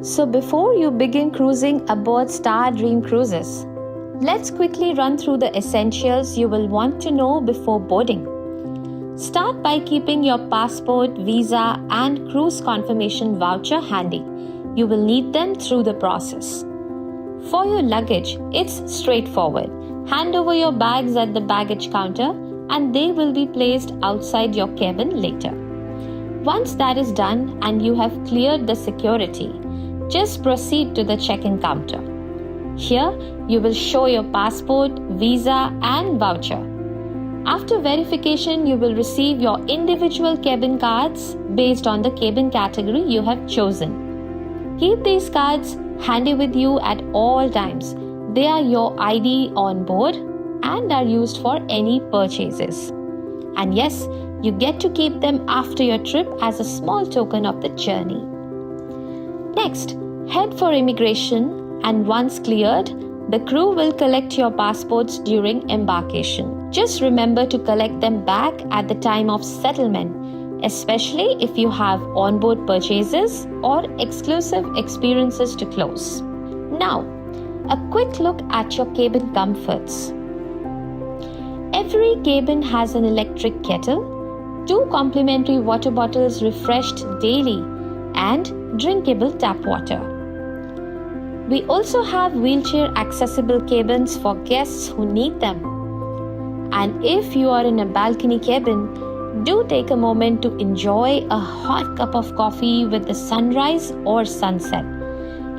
So before you begin cruising aboard Star Dream Cruises, let's quickly run through the essentials you will want to know before boarding. Start by keeping your passport, visa, and cruise confirmation voucher handy. You will need them through the process. For your luggage, it's straightforward. Hand over your bags at the baggage counter and they will be placed outside your cabin later. Once that is done and you have cleared the security, just proceed to the check-in counter. Here, you will show your passport, visa, and voucher. After verification, you will receive your individual cabin cards based on the cabin category you have chosen. Keep these cards handy with you at all times. They are your ID on board and are used for any purchases. And yes, you get to keep them after your trip as a small token of the journey. Next, head for immigration, and once cleared, the crew will collect your passports during embarkation. Just remember to collect them back at the time of settlement, especially if you have onboard purchases or exclusive experiences to close. Now, a quick look at your cabin comforts. Every cabin has an electric kettle, 2 complimentary water bottles refreshed daily, and drinkable tap water. We also have wheelchair accessible cabins for guests who need them. And if you are in a balcony cabin, do take a moment to enjoy a hot cup of coffee with the sunrise or sunset.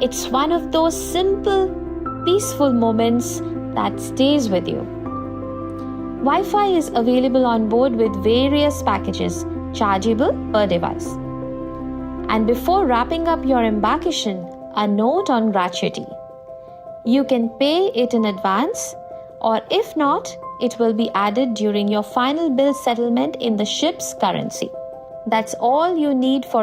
It's one of those simple, peaceful moments that stays with you. Wi-Fi is available on board with various packages, chargeable per device. And before wrapping up your embarkation, a note on gratuity. You can pay it in advance, or if not, it will be added during your final bill settlement in the ship's currency. That's all you need for